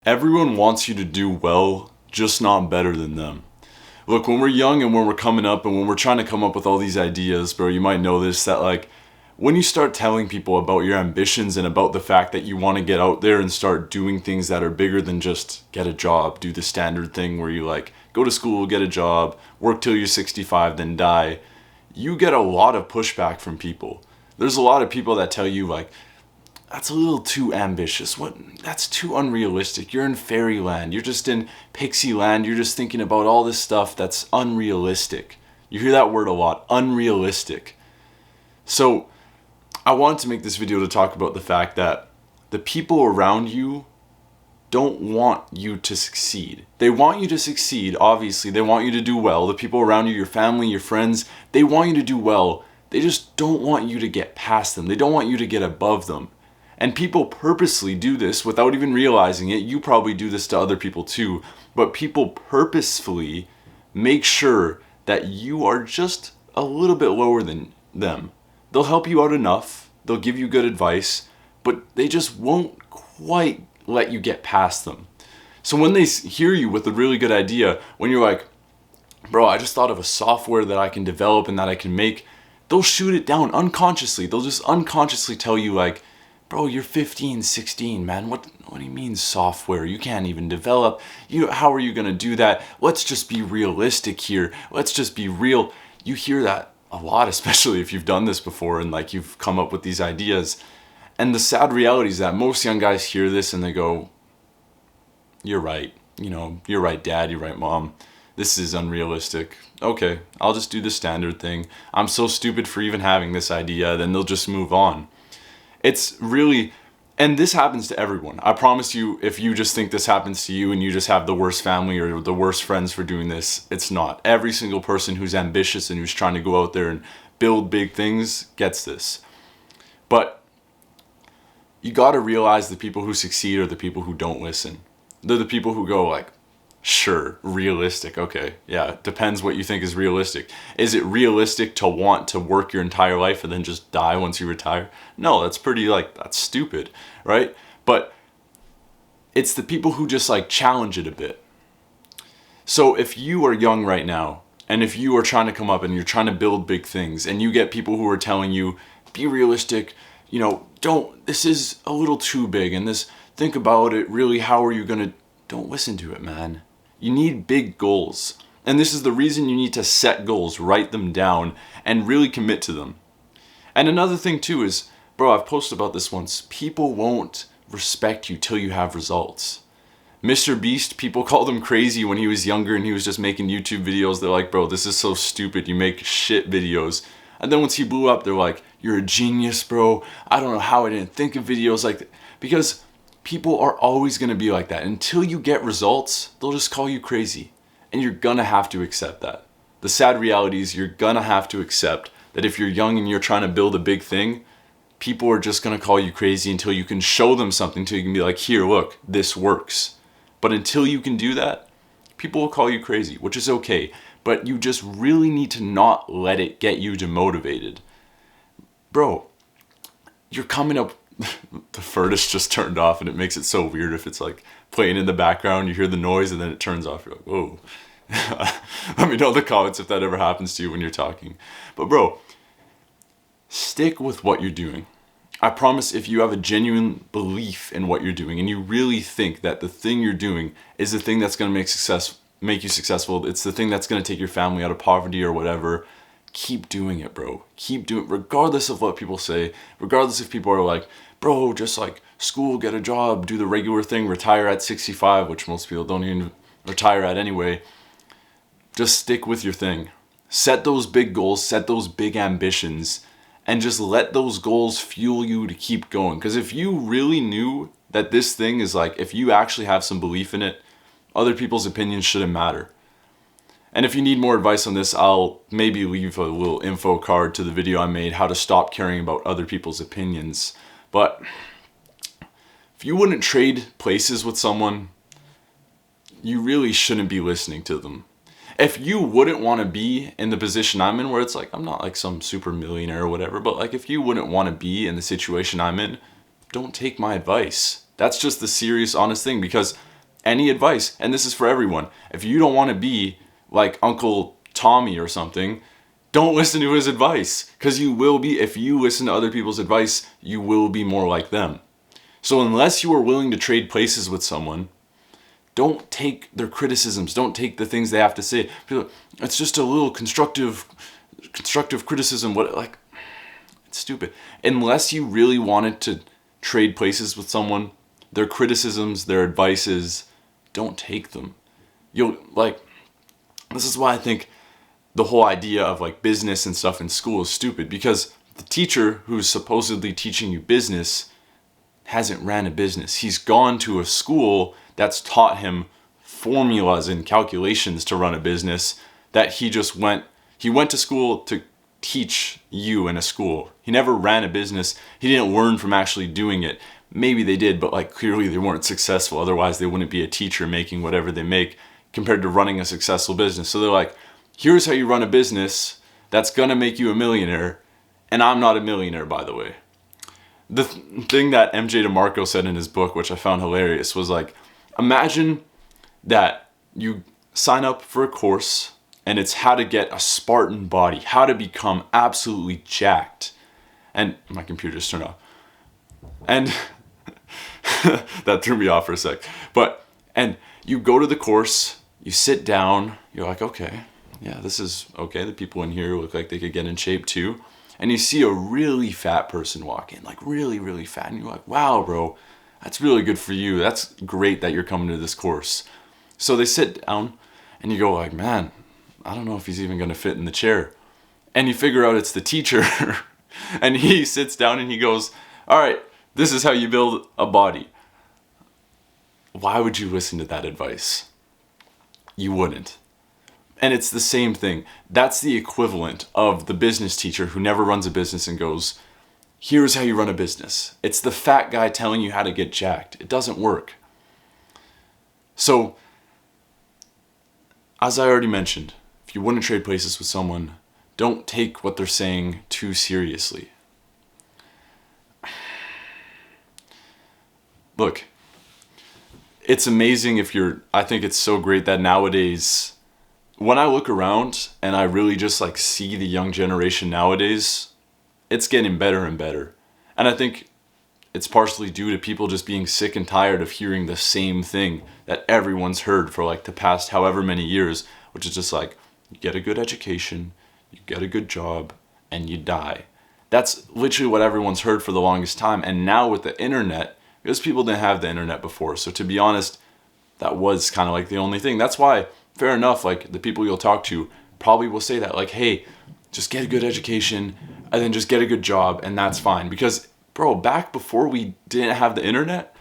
Everyone wants you to do well, just not better than them. Look, when we're young and when we're coming up and when we're trying to come up with all these ideas, bro, you might know this, that when you start telling people about your ambitions and about the fact that you want to get out there and start doing things that are bigger than just get a job, do the standard thing where you go to school, get a job, work till you're 65, then die, you get a lot of pushback from people. There's a lot of people that tell you that's a little too ambitious. That's too unrealistic. You're in fairyland. You're just in pixie land. You're just thinking about all this stuff that's unrealistic. You hear that word a lot, unrealistic. So I wanted to make this video to talk about the fact that the people around you don't want you to succeed. They want you to succeed, obviously. They want you to do well. The people around you, your family, your friends, they want you to do well. They just don't want you to get past them. They don't want you to get above them. And people purposely do this without even realizing it. You probably do this to other people too. But people purposefully make sure that you are just a little bit lower than them. They'll help you out enough. They'll give you good advice. But they just won't quite let you get past them. So when they hear you with a really good idea, when you're like, bro, I just thought of a software that I can develop and that I can make, they'll shoot it down unconsciously. They'll just unconsciously tell you bro, you're 15, 16, man. What do you mean software? You can't even develop. How are you going to do that? Let's just be realistic here. Let's just be real. You hear that a lot, especially if you've done this before and you've come up with these ideas. And the sad reality is that most young guys hear this and they go, you're right. You're right, dad. You're right, mom. This is unrealistic. Okay, I'll just do the standard thing. I'm so stupid for even having this idea. Then they'll just move on. It's really, and this happens to everyone. I promise you, if you just think this happens to you and you just have the worst family or the worst friends for doing this, it's not. Every single person who's ambitious and who's trying to go out there and build big things gets this. But you got to realize the people who succeed are the people who don't listen. They're the people who go sure, realistic. Okay, yeah, it depends what you think is realistic. Is it realistic to want to work your entire life and then just die once you retire? No, that's pretty that's stupid, right? But it's the people who just challenge it a bit. So if you are young right now and if you are trying to come up and you're trying to build big things and you get people who are telling you, be realistic, this is a little too big and think about it, really, how are you gonna, don't listen to it, man. You need big goals. And this is the reason you need to set goals, write them down, and really commit to them. And another thing too is, bro, I've posted about this once, people won't respect you till you have results. Mr. Beast, people called him crazy when he was younger and he was just making YouTube videos. They're like, bro, this is so stupid, you make shit videos. And then once he blew up, they're like, you're a genius, bro. I don't know how I didn't think of videos like that. Because people are always going to be like that. Until you get results, they'll just call you crazy. And you're going to have to accept that. The sad reality is you're going to have to accept that if you're young and you're trying to build a big thing, people are just going to call you crazy until you can show them something, until you can be like, here, look, this works. But until you can do that, people will call you crazy, which is okay. But you just really need to not let it get you demotivated. Bro, you're coming up, the furnace just turned off and it makes it so weird if it's playing in the background, you hear the noise and then it turns off, you're like, whoa. Let me know in the comments if that ever happens to you when you're talking. But bro, stick with what you're doing. I promise if you have a genuine belief in what you're doing and you really think that the thing you're doing is the thing that's going to make you successful, it's the thing that's going to take your family out of poverty or whatever, keep doing it, bro. Keep doing it, regardless of what people say, regardless if people are like, bro, just school, get a job, do the regular thing, retire at 65, which most people don't even retire at anyway. Just stick with your thing. Set those big goals, set those big ambitions, and just let those goals fuel you to keep going. Because if you really knew that this thing is if you actually have some belief in it, other people's opinions shouldn't matter. And if you need more advice on this, I'll maybe leave a little info card to the video I made, how to stop caring about other people's opinions. But if you wouldn't trade places with someone, you really shouldn't be listening to them. If you wouldn't want to be in the position I'm in, where it's I'm not some super millionaire or whatever, but if you wouldn't want to be in the situation I'm in, don't take my advice. That's just the serious, honest thing, because any advice, and this is for everyone, if you don't want to be like Uncle Tommy or something, don't listen to his advice, because you will be. If you listen to other people's advice, you will be more like them. So unless you are willing to trade places with someone, don't take their criticisms, don't take the things they have to say. It's just a little constructive criticism. What, like, it's stupid. Unless you really wanted to trade places with someone, their criticisms, their advices, don't take them. This is why I think the whole idea of like business and stuff in school is stupid, because the teacher who's supposedly teaching you business hasn't ran a business. He's gone to a school that's taught him formulas and calculations to run a business that he went to school to teach you in a school. He never ran a business. He didn't learn from actually doing it. Maybe they did, but like clearly they weren't successful. Otherwise they wouldn't be a teacher making whatever they make compared to running a successful business. So they're like, here's how you run a business that's gonna make you a millionaire. And I'm not a millionaire, by the way. The thing that MJ DeMarco said in his book, which I found hilarious, was like, imagine that you sign up for a course and it's how to get a Spartan body, how to become absolutely jacked. And my computer just turned off. And that threw me off for a sec. And you go to the course, you sit down, you're like, okay, yeah, this is okay. The people in here look like they could get in shape too. And you see a really fat person walk in, like really, really fat. And you're like, wow, bro, that's really good for you. That's great that you're coming to this course. So they sit down and you go like, man, I don't know if he's even going to fit in the chair. And you figure out it's the teacher. And he sits down and he goes, all right, this is how you build a body. Why would you listen to that advice? You wouldn't. And it's the same thing. That's the equivalent of the business teacher who never runs a business and goes, here's how you run a business. It's the fat guy telling you how to get jacked. It doesn't work. So, as I already mentioned, if you want to trade places with someone, don't take what they're saying too seriously. Look, it's amazing I think it's so great that nowadays, when I look around and I really just like see the young generation nowadays, it's getting better and better. And I think it's partially due to people just being sick and tired of hearing the same thing that everyone's heard for like the past however many years, which is just like, you get a good education, you get a good job, and you die. That's literally what everyone's heard for the longest time. And now with the internet, because people didn't have the internet before, so to be honest, that was kind of like the only thing. That's why, fair enough, like the people you'll talk to probably will say that, like, hey, just get a good education and then just get a good job and that's fine. Because, bro, back before we didn't have the internet,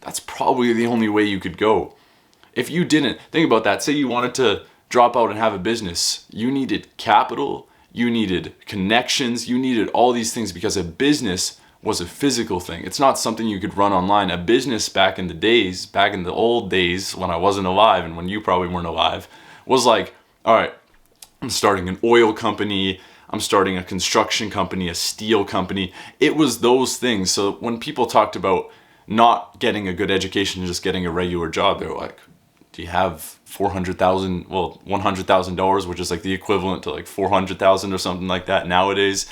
that's probably the only way you could go. If you didn't, think about that. Say you wanted to drop out and have a business. You needed capital, you needed connections, you needed all these things because a business was a physical thing. It's not something you could run online. A business back in the old days when I wasn't alive and when you probably weren't alive, was like, all right, I'm starting an oil company, I'm starting a construction company, a steel company. It was those things. So when people talked about not getting a good education and just getting a regular job, they were like, do you have $100,000, which is like the equivalent to like 400,000 or something like that nowadays?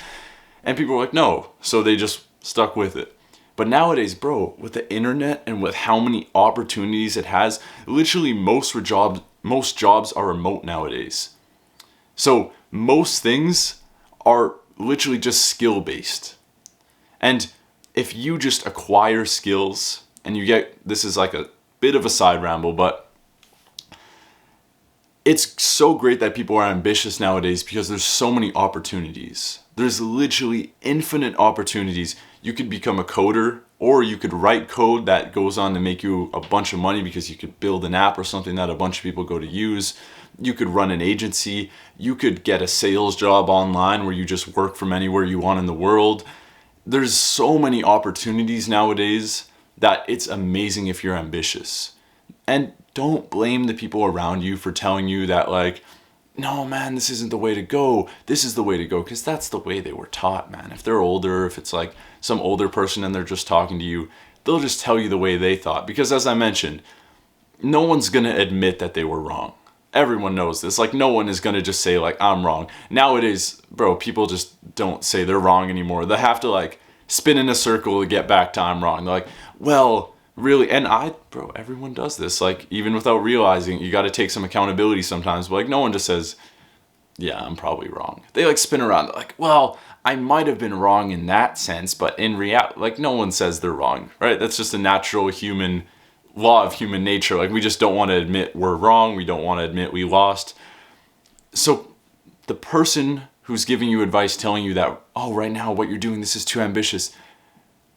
And people were like, no. So they just stuck with it. But nowadays, bro, with the internet and with how many opportunities it has, literally most jobs are remote nowadays. So most things are literally just skill based. And if you just acquire skills and this is like a bit of a side ramble, but it's so great that people are ambitious nowadays because there's so many opportunities. There's literally infinite opportunities. You could become a coder, or you could write code that goes on to make you a bunch of money because you could build an app or something that a bunch of people go to use. You could run an agency. You could get a sales job online where you just work from anywhere you want in the world. There's so many opportunities nowadays that it's amazing if you're ambitious. And don't blame the people around you for telling you that, like, no, man, this isn't the way to go. This is the way to go, because that's the way they were taught, man. If they're older, if it's like some older person and they're just talking to you, they'll just tell you the way they thought. Because as I mentioned, no one's going to admit that they were wrong. Everyone knows this. Like, no one is going to just say, like, I'm wrong. Nowadays, bro, people just don't say they're wrong anymore. They have to, like, spin in a circle to get back to I'm wrong. They're like, well, really? And everyone does this. Like, even without realizing, you got to take some accountability sometimes. But, like, no one just says, yeah, I'm probably wrong. They, like, spin around. They're like, well, I might have been wrong in that sense, but in reality, like, no one says they're wrong, right? That's just a natural human law of human nature. Like, we just don't want to admit we're wrong. We don't want to admit we lost. So the person who's giving you advice, telling you that, oh, right now what you're doing, this is too ambitious,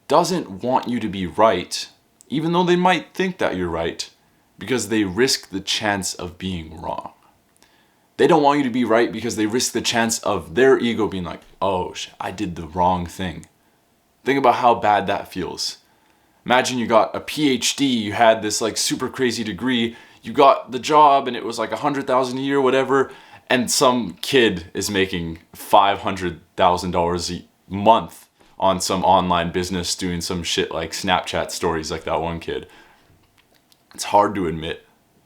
doesn't want you to be right, even though they might think that you're right, because they risk the chance of being wrong. They don't want you to be right because they risk the chance of their ego being like, oh, I did the wrong thing. Think about how bad that feels. Imagine you got a PhD, you had this like super crazy degree, you got the job and it was like $100,000 a year, whatever, and some kid is making $500,000 a month on some online business doing some shit like Snapchat stories like that one kid. It's hard to admit.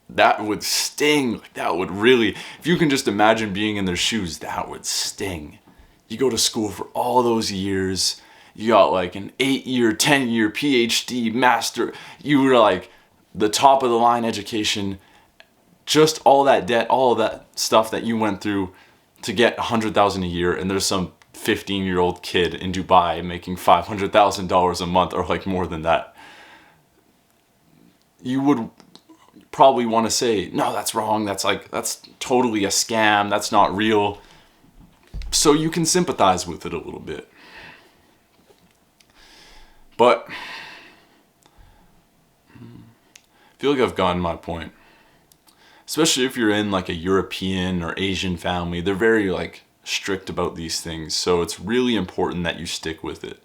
That would sting. That would really, if you can just imagine being in their shoes, that would sting. You go to school for all those years. You got like an 8-year, 10-year PhD, master. You were like the top of the line education. Just all that debt, all of that stuff that you went through to get $100,000 a year. And there's some 15-year-old kid in Dubai making $500,000 a month or like more than that. You would probably want to say, no, that's wrong. That's totally a scam. That's not real. So you can sympathize with it a little bit. But I feel like I've gotten my point. Especially if you're in like a European or Asian family, they're very like strict about these things. So it's really important that you stick with it.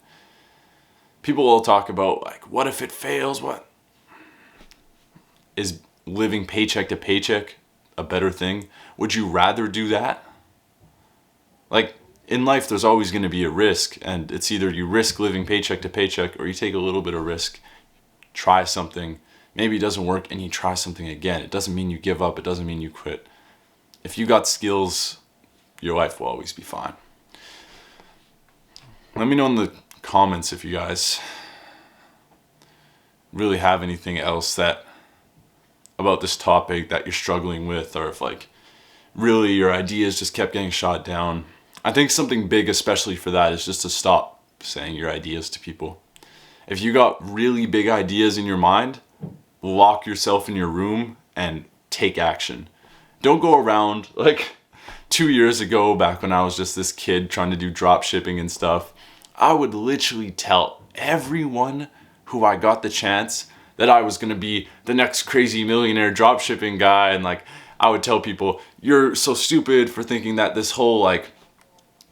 People will talk about like, what if it fails? What is living paycheck to paycheck a better thing? Would you rather do that? Like, in life, there's always going to be a risk, and it's either you risk living paycheck to paycheck or you take a little bit of risk, try something, maybe it doesn't work, and you try something again. It doesn't mean you give up. It doesn't mean you quit. If you got skills, your life will always be fine. Let me know in the comments if you guys really have anything else that about this topic that you're struggling with, or if like really your ideas just kept getting shot down. I think something big, especially for that, is just to stop saying your ideas to people. If you got really big ideas in your mind, lock yourself in your room and take action. Don't go around like 2 years ago, back when I was just this kid trying to do drop shipping and stuff. I would literally tell everyone who I got the chance that I was going to be the next crazy millionaire drop shipping guy. And like, I would tell people, you're so stupid for thinking that this whole like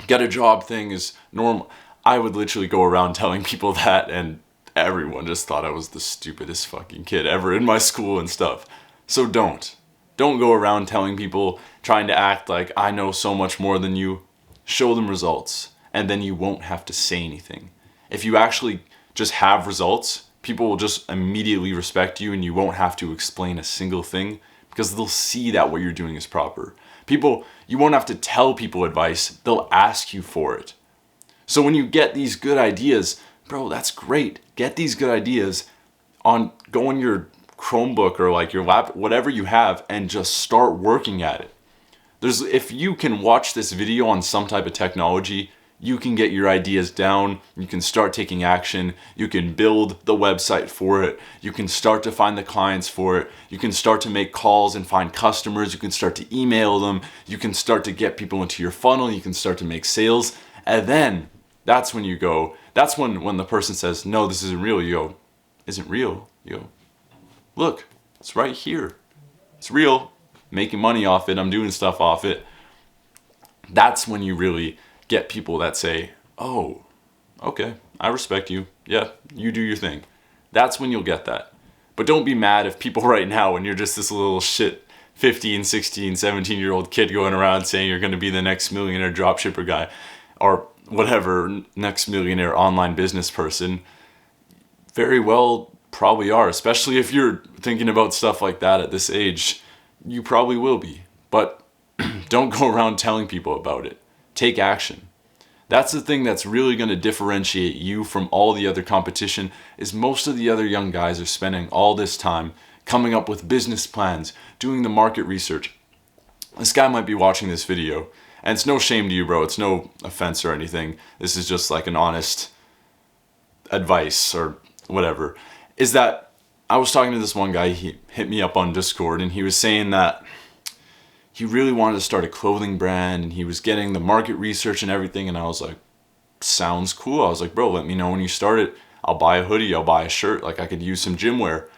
get a job thing is normal. I would literally go around telling people that, and everyone just thought I was the stupidest fucking kid ever in my school and stuff. So don't go around telling people, trying to act like I know so much more than you. Show them results, and then you won't have to say anything. If you actually just have results, people will just immediately respect you, and you won't have to explain a single thing because they'll see that what you're doing is proper. People, you won't have to tell people advice, they'll ask you for it. So when you get these good ideas, bro, that's great. Get these good ideas go on your Chromebook or like your laptop, whatever you have, and just start working at it. If you can watch this video on some type of technology, you can get your ideas down, you can start taking action, you can build the website for it, you can start to find the clients for it, you can start to make calls and find customers, you can start to email them, you can start to get people into your funnel, you can start to make sales, and then that's when when the person says, no, this isn't real, you go, isn't real? You go, look, it's right here. It's real, making money off it, I'm doing stuff off it. That's when you really get people that say, oh, okay, I respect you. Yeah, you do your thing. That's when you'll get that. But don't be mad if people right now, when you're just this little shit 15, 16, 17-year-old kid going around saying you're going to be the next millionaire dropshipper guy or whatever, next millionaire online business person, very well Probably are, especially if you're thinking about stuff like that at this age. You probably will be. But don't go around telling people about it. Take action. That's the thing that's really going to differentiate you from all the other competition, is most of the other young guys are spending all this time coming up with business plans, doing the market research. This guy might be watching this video, and it's no shame to you, bro. It's no offense or anything. This is just like an honest advice or whatever. Is that I was talking to this one guy, he hit me up on Discord, and he was saying that he really wanted to start a clothing brand, and he was getting the market research and everything, and I was like, sounds cool. I was like, bro, let me know when you start it. I'll buy a hoodie, I'll buy a shirt, like I could use some gym wear.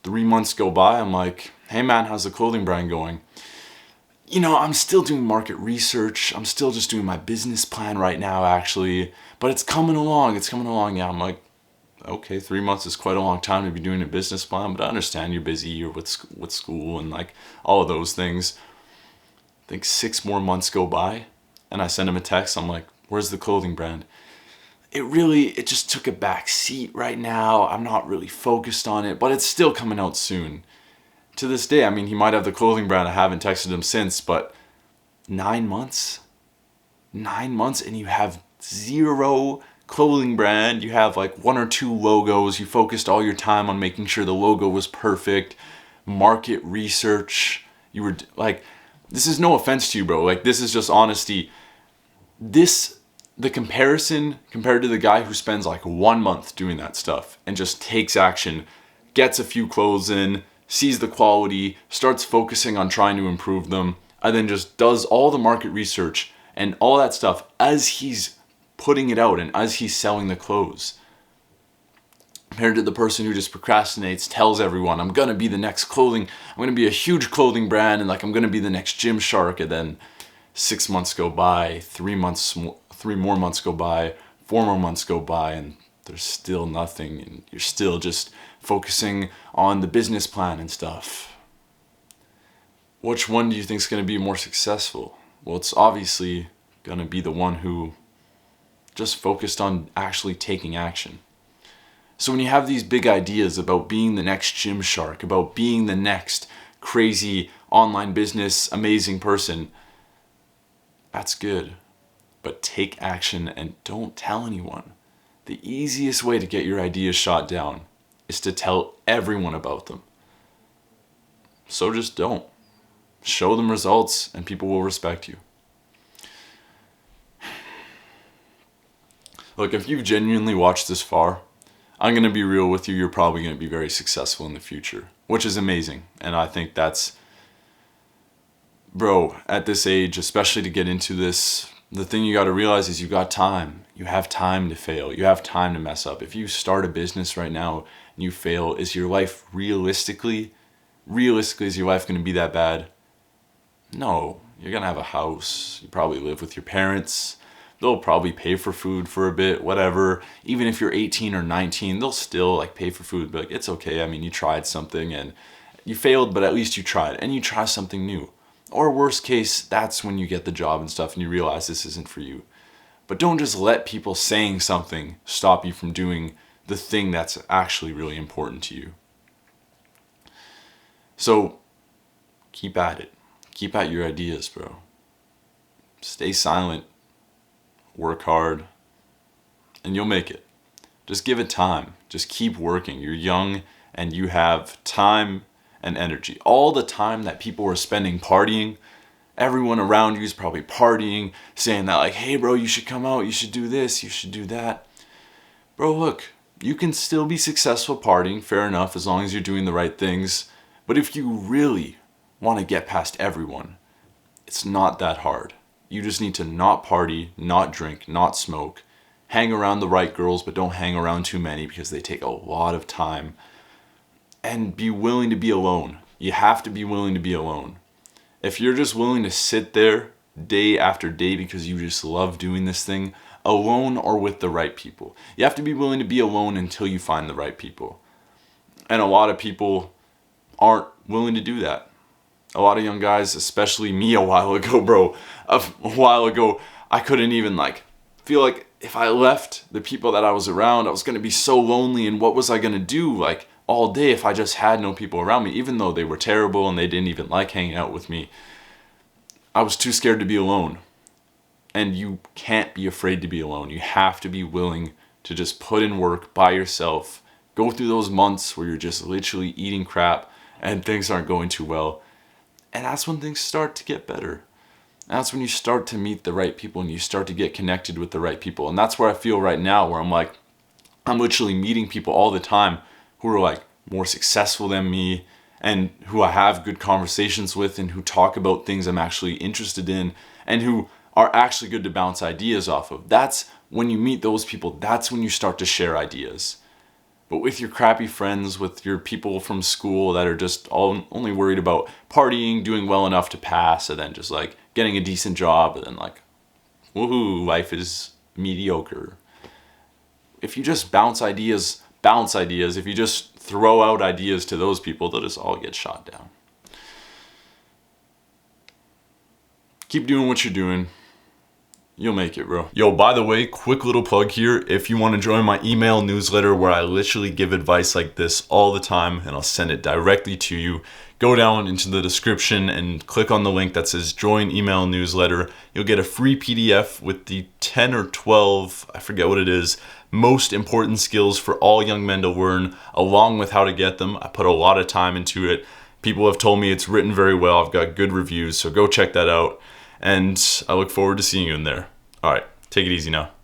3 months go by, I'm like, hey man, how's the clothing brand going? I'm still doing market research. I'm still just doing my business plan right now, actually. But it's coming along. Yeah, I'm like, okay, 3 months is quite a long time to be doing a business plan, but I understand you're busy, you're with school and like all of those things. I think 6 more months go by, and I send him a text. I'm like, where's the clothing brand? It just took a back seat right now. I'm not really focused on it, but it's still coming out soon. To this day, I mean, he might have the clothing brand. I haven't texted him since, but 9 months? 9 months and you have zero clothing brand. You have like 1 or 2 logos. You focused all your time on making sure the logo was perfect. Market research. You were like, this is no offense to you, bro. Like, this is just honesty. The comparison compared to the guy who spends like 1 month doing that stuff and just takes action, gets a few clothes in, sees the quality, starts focusing on trying to improve them, and then just does all the market research and all that stuff as he's putting it out and as he's selling the clothes. Compared to the person who just procrastinates, tells everyone, I'm going to be the next I'm going to be a huge clothing brand, and like I'm going to be the next Gymshark, and then 6 months go by, 3 more months go by, 4 more months go by, and there's still nothing, and you're still just focusing on the business plan and stuff. Which one do you think is going to be more successful? Well, it's obviously going to be the one who just focused on actually taking action. So when you have these big ideas about being the next Gymshark, about being the next crazy online business amazing person, that's good. But take action and don't tell anyone. The easiest way to get your ideas shot down is to tell everyone about them. So just don't. Show them results and people will respect you. Look, if you've genuinely watched this far, I'm going to be real with you, you're probably going to be very successful in the future, which is amazing. And I think that's, bro, at this age, especially to get into this, the thing you got to realize is you got time. You have time to fail. You have time to mess up. If you start a business right now and you fail, is your life realistically, is your life going to be that bad? No. You're going to have a house. You probably live with your parents. They'll probably pay for food for a bit, whatever. Even if you're 18 or 19, they'll still like pay for food. But like, it's okay. I mean, you tried something and you failed, but at least you tried, and you try something new. Or worst case, that's when you get the job and stuff and you realize this isn't for you. But don't just let people saying something stop you from doing the thing that's actually really important to you. So keep at it. Keep at your ideas, bro. Stay silent. Work hard. And you'll make it. Just give it time. Just keep working. You're young and you have time and energy. All the time that people were spending partying, everyone around you is probably partying, saying that like, hey bro, you should come out, you should do this, you should do that. Bro, look, you can still be successful partying, fair enough, as long as you're doing the right things. But if you really want to get past everyone, it's not that hard. You just need to not party, not drink, not smoke, hang around the right girls, but don't hang around too many because they take a lot of time. And be willing to be alone. You have to be willing to be alone. If you're just willing to sit there day after day because you just love doing this thing, alone or with the right people. You have to be willing to be alone until you find the right people. And a lot of people aren't willing to do that. A lot of young guys, especially me a while ago, bro. A while ago, I couldn't even feel like if I left the people that I was around, I was going to be so lonely. And what was I going to do like all day if I just had no people around me? Even though they were terrible and they didn't even like hanging out with me, I was too scared to be alone. And you can't be afraid to be alone. You have to be willing to just put in work by yourself. Go through those months where you're just literally eating crap and things aren't going too well. And that's when things start to get better. That's when you start to meet the right people and you start to get connected with the right people. And that's where I feel right now, where I'm like, I'm literally meeting people all the time who are like more successful than me and who I have good conversations with and who talk about things I'm actually interested in and who are actually good to bounce ideas off of. That's when you meet those people, that's when you start to share ideas. But with your crappy friends, with your people from school that are just only worried about partying, doing well enough to pass, and then just like getting a decent job, and then like, woohoo, life is mediocre. If you just bounce ideas, if you just throw out ideas to those people, they'll just all get shot down. Keep doing what you're doing. You'll make it, bro. Yo, by the way, quick little plug here. If you want to join my email newsletter where I literally give advice like this all the time and I'll send it directly to you, go down into the description and click on the link that says join email newsletter. You'll get a free PDF with the 10 or 12, I forget what it is, most important skills for all young men to learn, along with how to get them. I put a lot of time into it. People have told me it's written very well. I've got good reviews, so go check that out. And I look forward to seeing you in there. All right, take it easy now.